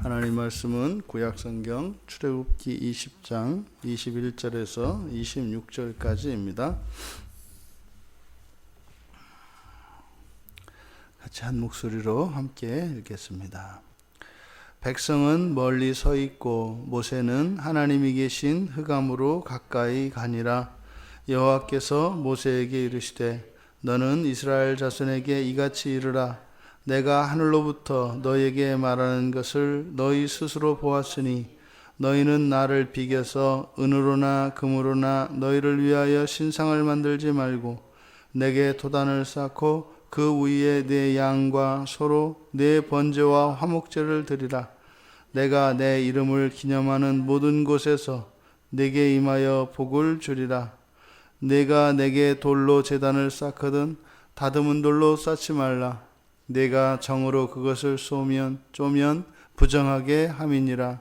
하나님 말씀은 구약성경 출애굽기 20장 21절에서 26절까지입니다. 같이 한 목소리로 함께 읽겠습니다. 백성은 멀리 서 있고 모세는 하나님이 계신 흑암으로 가까이 가니라. 여호와께서 모세에게 이르시되 너는 이스라엘 자손에게 이같이 이르라. 내가 하늘로부터 너에게 말하는 것을 너희 스스로 보았으니 너희는 나를 비겨서 은으로나 금으로나 너희를 위하여 신상을 만들지 말고 내게 도단을 쌓고 그 위에 내 양과 소로 내 번제와 화목제를 드리라. 내가 내 이름을 기념하는 모든 곳에서 내게 임하여 복을 주리라. 내가 내게 돌로 제단을 쌓거든 다듬은 돌로 쌓지 말라. 내가 정으로 그것을 쪼면 부정하게 함이니라.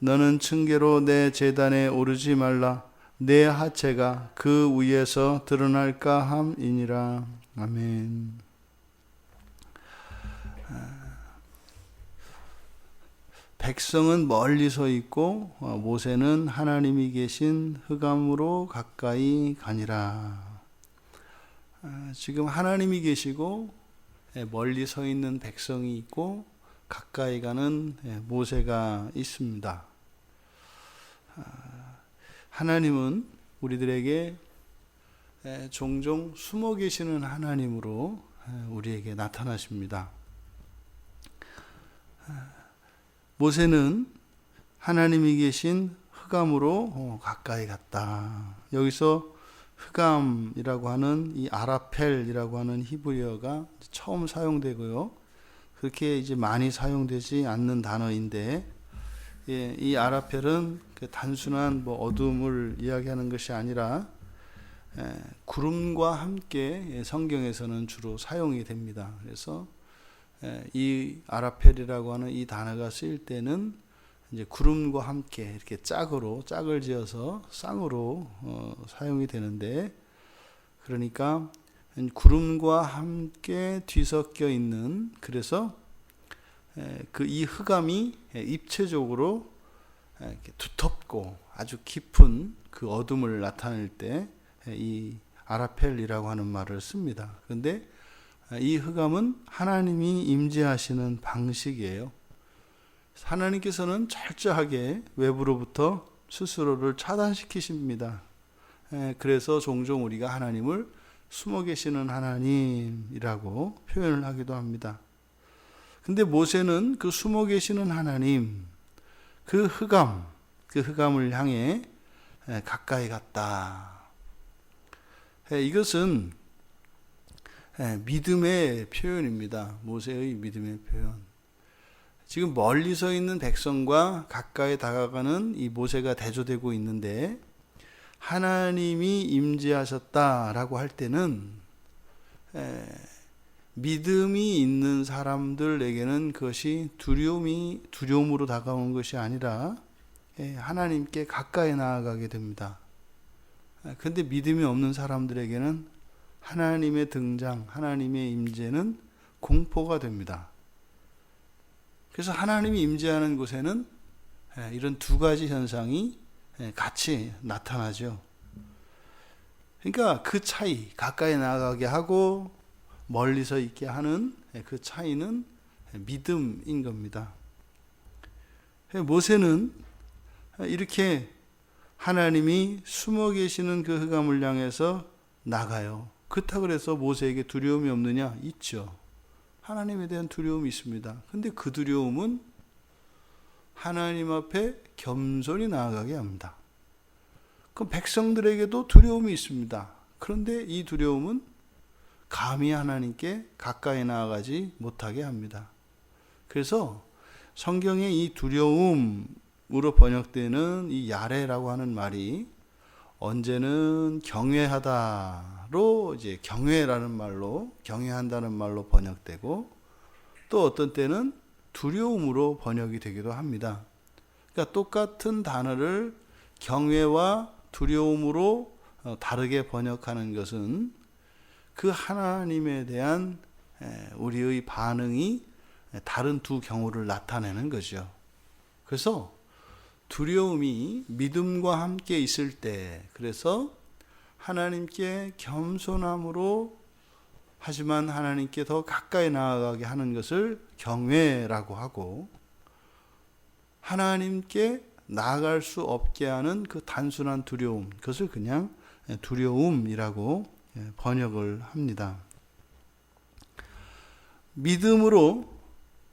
너는 층계로 내 제단에 오르지 말라. 내 하체가 그 위에서 드러날까 함이니라. 아멘. 백성은 멀리 서 있고 모세는 하나님이 계신 흑암으로 가까이 가니라. 지금 하나님이 계시고 멀리 서 있는 백성이 있고 가까이 가는 모세가 있습니다. 하나님은 우리들에게 종종 숨어 계시는 하나님으로 우리에게 나타나십니다. 모세는 하나님이 계신 흑암으로 가까이 갔다. 여기서 흑암이라고 하는 이 아라펠이라고 하는 히브리어가 처음 사용되고요. 그렇게 이제 많이 사용되지 않는 단어인데, 이 아라펠은 그 단순한 어둠을 이야기하는 것이 아니라 구름과 함께 성경에서는 주로 사용이 됩니다. 그래서 이 아라펠이라고 하는 이 단어가 쓰일 때는 이제 구름과 함께 이렇게 짝을 지어서 쌍으로 사용이 되는데, 그러니까 구름과 함께 뒤섞여 있는, 그래서 이 흑암이 입체적으로 이렇게 두텁고 아주 깊은 그 어둠을 나타낼 때 이 아라펠이라고 하는 말을 씁니다. 그런데 이 흑암은 하나님이 임재하시는 방식이에요. 하나님께서는 철저하게 외부로부터 스스로를 차단시키십니다. 그래서 종종 우리가 하나님을 숨어 계시는 하나님이라고 표현을 하기도 합니다. 근데 모세는 그 숨어 계시는 하나님, 그 흑암을 향해 가까이 갔다. 이것은 믿음의 표현입니다. 모세의 믿음의 표현. 지금 멀리 서 있는 백성과 가까이 다가가는 이 모세가 대조되고 있는데, 하나님이 임재하셨다라고 할 때는 믿음이 있는 사람들에게는 그것이 두려움으로 다가오는 것이 아니라 하나님께 가까이 나아가게 됩니다. 그런데 믿음이 없는 사람들에게는 하나님의 등장, 하나님의 임재는 공포가 됩니다. 그래서 하나님이 임재하는 곳에는 이런 두 가지 현상이 같이 나타나죠. 그러니까 그 차이, 가까이 나아가게 하고 멀리서 있게 하는 그 차이는 믿음인 겁니다. 모세는 이렇게 하나님이 숨어 계시는 그 흑암을 향해서 나가요. 그렇다고 해서 모세에게 두려움이 없느냐? 있죠. 하나님에 대한 두려움이 있습니다. 근데 그 두려움은 하나님 앞에 겸손히 나아가게 합니다. 그럼 백성들에게도 두려움이 있습니다. 그런데 이 두려움은 감히 하나님께 가까이 나아가지 못하게 합니다. 그래서 성경에 이 두려움으로 번역되는 이 야레라고 하는 말이 언제는 경외하다로 이제 경외라는 말로, 경외한다는 말로 번역되고, 또 어떤 때는 두려움으로 번역이 되기도 합니다. 그러니까 똑같은 단어를 경외와 두려움으로 다르게 번역하는 것은 그 하나님에 대한 우리의 반응이 다른 두 경우를 나타내는 거죠. 그래서 두려움이 믿음과 함께 있을 때, 그래서 하나님께 겸손함으로 하지만 하나님께 더 가까이 나아가게 하는 것을 경외라고 하고, 하나님께 나아갈 수 없게 하는 그 단순한 두려움, 그것을 그냥 두려움이라고 번역을 합니다. 믿음으로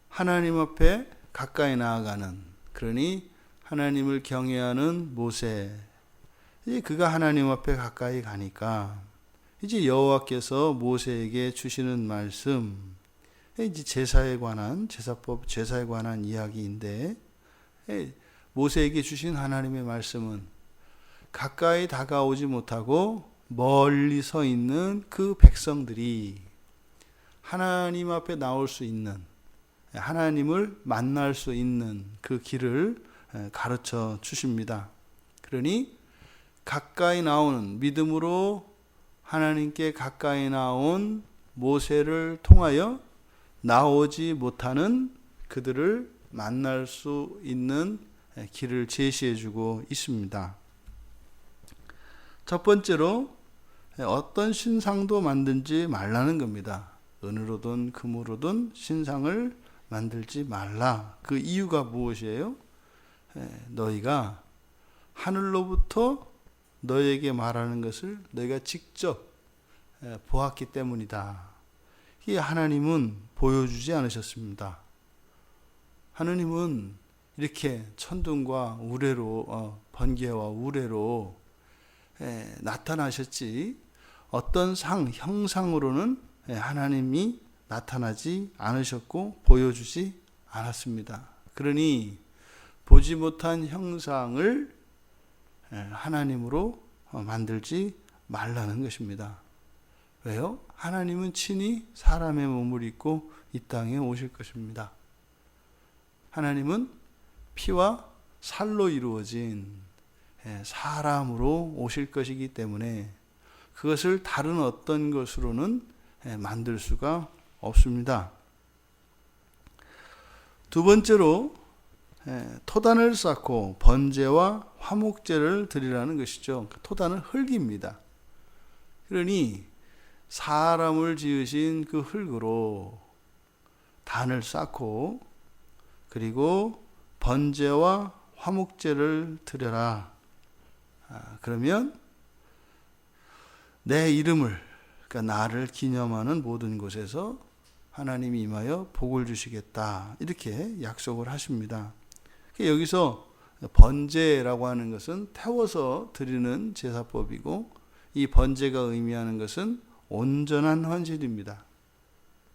하나님 앞에 가까이 나아가는, 그러니 하나님을 경외하는 모세, 이제 그가 하나님 앞에 가까이 가니까 이제 여호와께서 모세에게 주시는 말씀, 이제 제사에 관한, 제사법, 제사에 관한 이야기인데, 모세에게 주신 하나님의 말씀은 가까이 다가오지 못하고 멀리 서 있는 그 백성들이 하나님 앞에 나올 수 있는, 하나님을 만날 수 있는 그 길을 가르쳐 주십니다. 그러니 가까이 나오는, 믿음으로 하나님께 가까이 나온 모세를 통하여 나오지 못하는 그들을 만날 수 있는 길을 제시해 주고 있습니다. 첫 번째로 어떤 신상도 만들지 말라는 겁니다. 은으로든 금으로든 신상을 만들지 말라. 그 이유가 무엇이에요? 너희가 하늘로부터 너희에게 말하는 것을 너희가 직접 보았기 때문이다. 이 하나님은 보여주지 않으셨습니다. 하나님은 이렇게 천둥과 우레로, 번개와 우레로 나타나셨지, 어떤 형상으로는 하나님이 나타나지 않으셨고 보여주지 않았습니다. 그러니 보지 못한 형상을 하나님으로 만들지 말라는 것입니다. 왜요? 하나님은 친히 사람의 몸을 입고 이 땅에 오실 것입니다. 하나님은 피와 살로 이루어진 사람으로 오실 것이기 때문에 그것을 다른 어떤 것으로는 만들 수가 없습니다. 두 번째로 토단을 쌓고 번제와 화목제를 드리라는 것이죠. 토단은 흙입니다. 그러니 사람을 지으신 그 흙으로 단을 쌓고, 그리고 번제와 화목제를 드려라. 그러면 내 이름을, 그러니까 나를 기념하는 모든 곳에서 하나님이 임하여 복을 주시겠다, 이렇게 약속을 하십니다. 여기서 번제라고 하는 것은 태워서 드리는 제사법이고, 이 번제가 의미하는 것은 온전한 헌신입니다.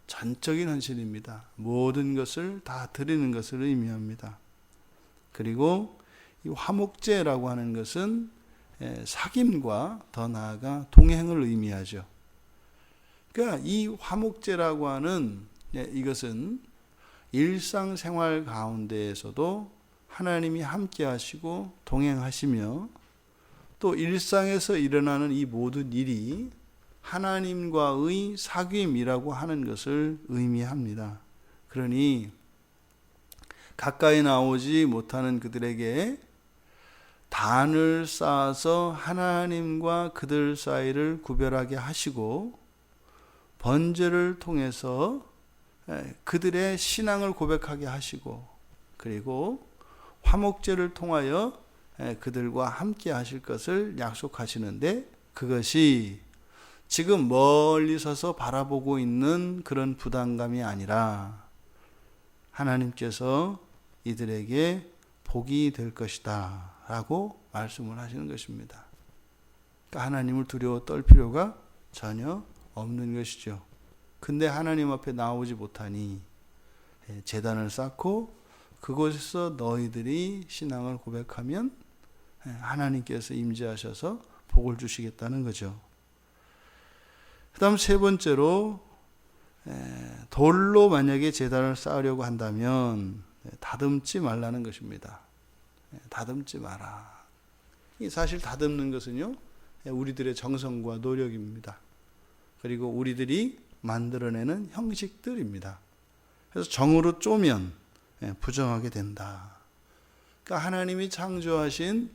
전적인 헌신입니다. 모든 것을 다 드리는 것을 의미합니다. 그리고 이 화목제라고 하는 것은 사귐과 더 나아가 동행을 의미하죠. 그러니까 이 화목제라고 하는 이것은 일상생활 가운데에서도 하나님이 함께 하시고 동행하시며, 또 일상에서 일어나는 이 모든 일이 하나님과의 사귐이라고 하는 것을 의미합니다. 그러니 가까이 나오지 못하는 그들에게 단을 쌓아서 하나님과 그들 사이를 구별하게 하시고, 번제를 통해서 그들의 신앙을 고백하게 하시고, 그리고 화목제를 통하여 그들과 함께 하실 것을 약속하시는데, 그것이 지금 멀리 서서 바라보고 있는 그런 부담감이 아니라 하나님께서 이들에게 복이 될 것이다 라고 말씀을 하시는 것입니다. 그러니까 하나님을 두려워 떨 필요가 전혀 없는 것이죠. 근데 하나님 앞에 나오지 못하니 제단을 쌓고 그곳에서 너희들이 신앙을 고백하면 하나님께서 임재하셔서 복을 주시겠다는 거죠. 그 다음 세 번째로, 돌로 만약에 제단을 쌓으려고 한다면 다듬지 말라는 것입니다. 다듬지 마라. 사실 다듬는 것은요, 우리들의 정성과 노력입니다. 그리고 우리들이 만들어내는 형식들입니다. 그래서 정으로 쪼면 부정하게 된다. 그러니까 하나님이 창조하신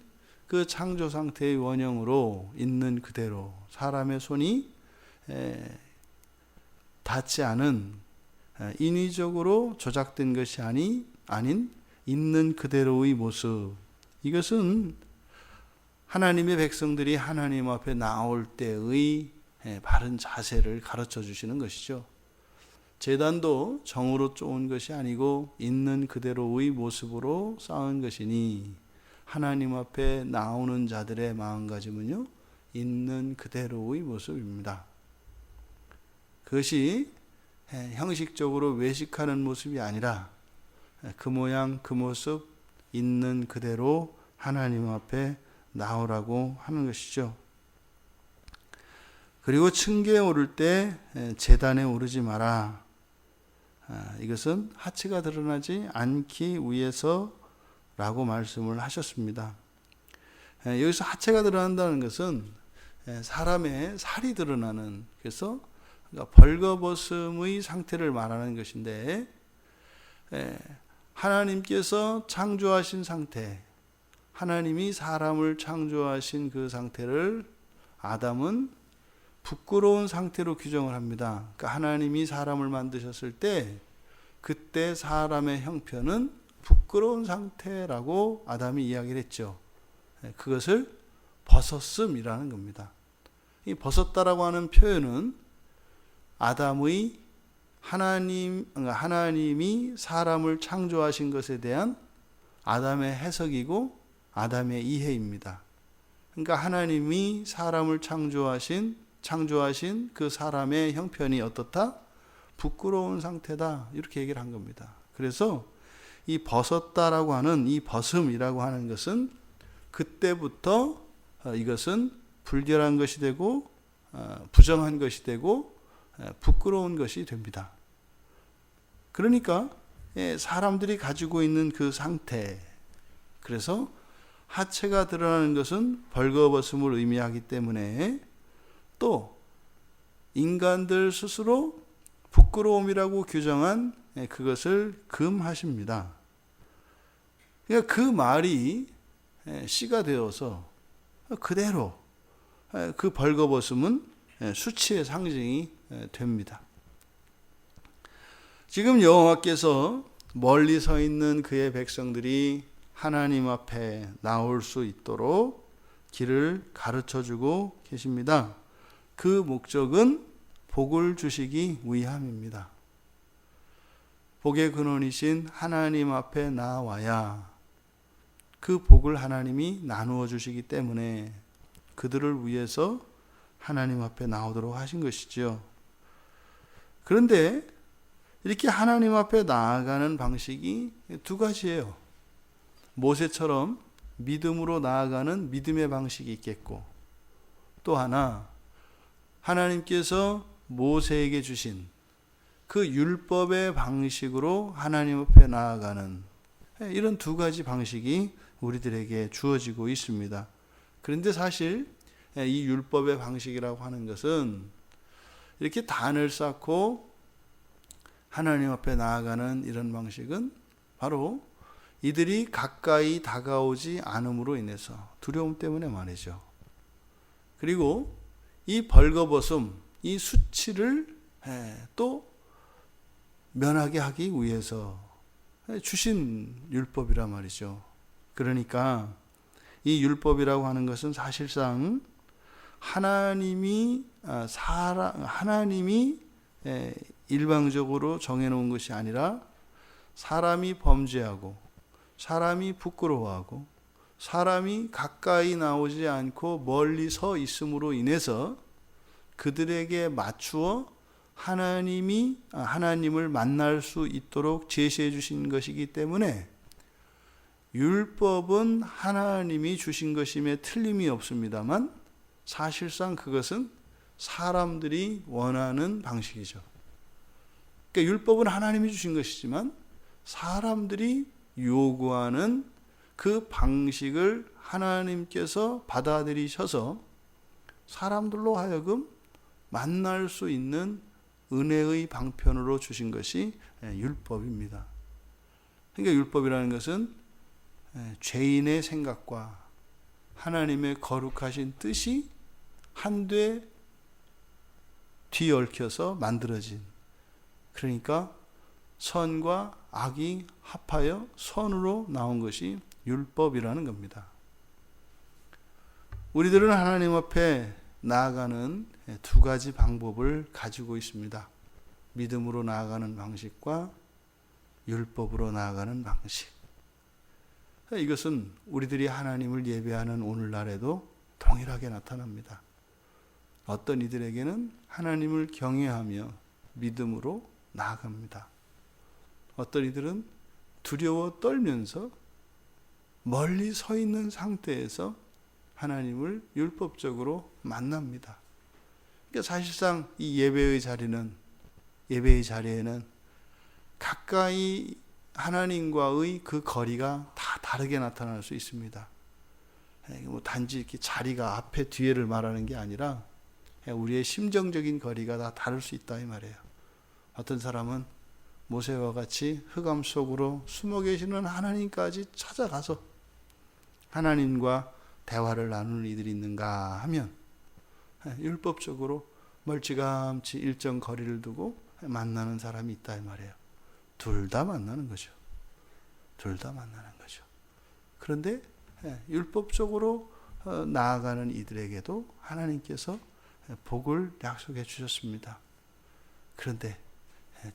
그 창조 상태의 원형으로 있는 그대로 사람의 손이 닿지 않은 인위적으로 조작된 것이 아닌 있는 그대로의 모습, 이것은 하나님의 백성들이 하나님 앞에 나올 때의 바른 자세를 가르쳐 주시는 것이죠. 제단도 정으로 쪼은 것이 아니고 있는 그대로의 모습으로 쌓은 것이니 하나님 앞에 나오는 자들의 마음가짐은요, 있는 그대로의 모습입니다. 그것이 형식적으로 외식하는 모습이 아니라 그 모양 그 모습 있는 그대로 하나님 앞에 나오라고 하는 것이죠. 그리고 층계에 오를 때 제단에 오르지 마라. 이것은 하체가 드러나지 않기 위해서라고 말씀을 하셨습니다. 여기서 하체가 드러난다는 것은 사람의 살이 드러나는, 그래서 벌거벗음의 상태를 말하는 것인데, 하나님께서 창조하신 상태, 하나님이 사람을 창조하신 그 상태를 아담은 부끄러운 상태로 규정을 합니다. 그러니까 하나님이 사람을 만드셨을 때 그때 사람의 형편은 부끄러운 상태라고 아담이 이야기를 했죠. 그것을 벗었음이라는 겁니다. 이 벗었다라고 하는 표현은 아담의 하나님이 사람을 창조하신 것에 대한 아담의 해석이고 아담의 이해입니다. 그러니까 하나님이 사람을 창조하신 그 사람의 형편이 어떻다? 부끄러운 상태다. 이렇게 얘기를 한 겁니다. 그래서 이 벗었다라고 하는 이 벗음이라고 하는 것은 그때부터 이것은 불결한 것이 되고 부정한 것이 되고 부끄러운 것이 됩니다. 그러니까 사람들이 가지고 있는 그 상태, 그래서 하체가 드러나는 것은 벌거벗음을 의미하기 때문에 또 인간들 스스로 부끄러움이라고 규정한 그것을 금하십니다. 그러니까 그 말이 씨가 되어서 그대로 그 벌거벗음은 수치의 상징이 됩니다. 지금 여호와께서 멀리 서 있는 그의 백성들이 하나님 앞에 나올 수 있도록 길을 가르쳐주고 계십니다. 그 목적은 복을 주시기 위함입니다. 복의 근원이신 하나님 앞에 나와야 그 복을 하나님이 나누어 주시기 때문에 그들을 위해서 하나님 앞에 나오도록 하신 것이죠. 그런데 이렇게 하나님 앞에 나아가는 방식이 두 가지예요. 모세처럼 믿음으로 나아가는 믿음의 방식이 있겠고, 또 하나 하나님께서 모세에게 주신 그 율법의 방식으로 하나님 앞에 나아가는 이런 두 가지 방식이 우리들에게 주어지고 있습니다. 그런데 사실 이 율법의 방식이라고 하는 것은 이렇게 단을 쌓고 하나님 앞에 나아가는 이런 방식은 바로 이들이 가까이 다가오지 않음으로 인해서, 두려움 때문에 말이죠. 그리고 이 벌거벗음, 이 수치를 또 면하게 하기 위해서 주신 율법이란 말이죠. 그러니까 이 율법이라고 하는 것은 사실상 하나님이 일방적으로 정해놓은 것이 아니라 사람이 범죄하고 사람이 부끄러워하고 사람이 가까이 나오지 않고 멀리 서 있음으로 인해서 그들에게 맞추어 하나님을 만날 수 있도록 제시해 주신 것이기 때문에 율법은 하나님이 주신 것임에 틀림이 없습니다만 사실상 그것은 사람들이 원하는 방식이죠. 그러니까 율법은 하나님이 주신 것이지만 사람들이 요구하는 그 방식을 하나님께서 받아들이셔서 사람들로 하여금 만날 수 있는 은혜의 방편으로 주신 것이 율법입니다. 그러니까 율법이라는 것은 죄인의 생각과 하나님의 거룩하신 뜻이 한데 뒤얽혀서 만들어진, 그러니까 선과 악이 합하여 선으로 나온 것이 율법이라는 겁니다. 우리들은 하나님 앞에 나아가는 두 가지 방법을 가지고 있습니다. 믿음으로 나아가는 방식과 율법으로 나아가는 방식. 이것은 우리들이 하나님을 예배하는 오늘날에도 동일하게 나타납니다. 어떤 이들에게는 하나님을 경외하며 믿음으로 나아갑니다. 어떤 이들은 두려워 떨면서 멀리 서 있는 상태에서 하나님을 율법적으로 만납니다. 그러니까 사실상 이 예배의 자리에는 가까이 하나님과의 그 거리가 다 다르게 나타날 수 있습니다. 단지 이렇게 자리가 앞에 뒤에를 말하는 게 아니라 우리의 심정적인 거리가 다 다를 수 있다 이 말이에요. 어떤 사람은 모세와 같이 흑암 속으로 숨어 계시는 하나님까지 찾아가서 하나님과 대화를 나누는 이들이 있는가 하면 율법적으로 멀찌감치 일정 거리를 두고 만나는 사람이 있다 이 말이에요. 둘 다 만나는 거죠. 그런데 율법적으로 나아가는 이들에게도 하나님께서 복을 약속해 주셨습니다. 그런데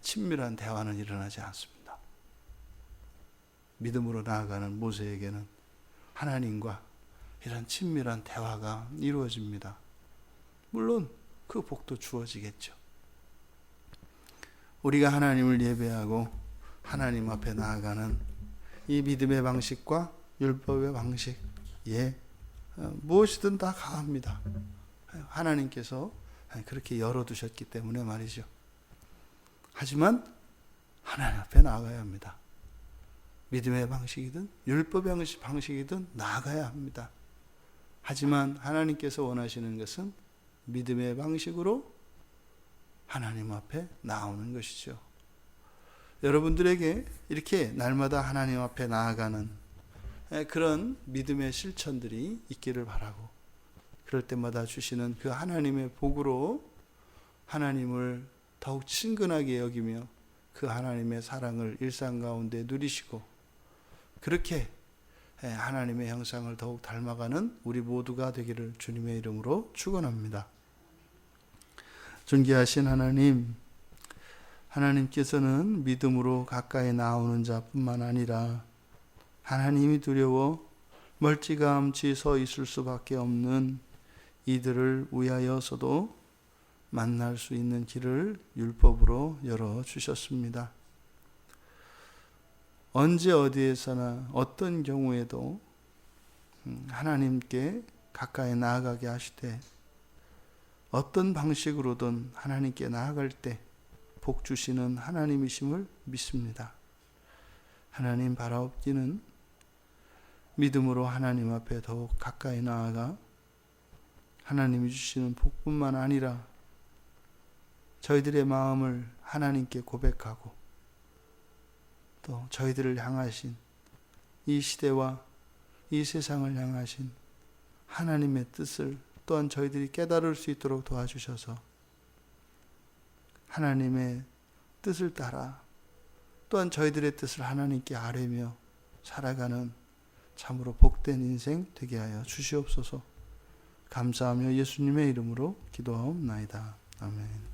친밀한 대화는 일어나지 않습니다. 믿음으로 나아가는 모세에게는 하나님과 이런 친밀한 대화가 이루어집니다. 물론 그 복도 주어지겠죠. 우리가 하나님을 예배하고 하나님 앞에 나아가는 이 믿음의 방식과 율법의 방식, 무엇이든 다 강합니다. 하나님께서 그렇게 열어두셨기 때문에 말이죠. 하지만 하나님 앞에 나아가야 합니다. 믿음의 방식이든 율법의 방식이든 나아가야 합니다. 하지만 하나님께서 원하시는 것은 믿음의 방식으로 하나님 앞에 나오는 것이죠. 여러분들에게 이렇게 날마다 하나님 앞에 나아가는 그런 믿음의 실천들이 있기를 바라고, 그럴 때마다 주시는 그 하나님의 복으로 하나님을 더욱 친근하게 여기며 그 하나님의 사랑을 일상 가운데 누리시고, 그렇게 하나님의 형상을 더욱 닮아가는 우리 모두가 되기를 주님의 이름으로 축원합니다. 존귀하신 하나님, 하나님께서는 믿음으로 가까이 나오는 자뿐만 아니라 하나님이 두려워 멀찌감치 서 있을 수밖에 없는 이들을 위하여서도 만날 수 있는 길을 율법으로 열어주셨습니다. 언제 어디에서나 어떤 경우에도 하나님께 가까이 나아가게 하시되, 어떤 방식으로든 하나님께 나아갈 때 복 주시는 하나님이심을 믿습니다. 하나님 바라옵기는 믿음으로 하나님 앞에 더욱 가까이 나아가 하나님이 주시는 복뿐만 아니라 저희들의 마음을 하나님께 고백하고, 또 저희들을 향하신 이 시대와 이 세상을 향하신 하나님의 뜻을 또한 저희들이 깨달을 수 있도록 도와주셔서 하나님의 뜻을 따라 또한 저희들의 뜻을 하나님께 아뢰며 살아가는 참으로 복된 인생 되게 하여 주시옵소서. 감사하며 예수님의 이름으로 기도하옵나이다. 아멘.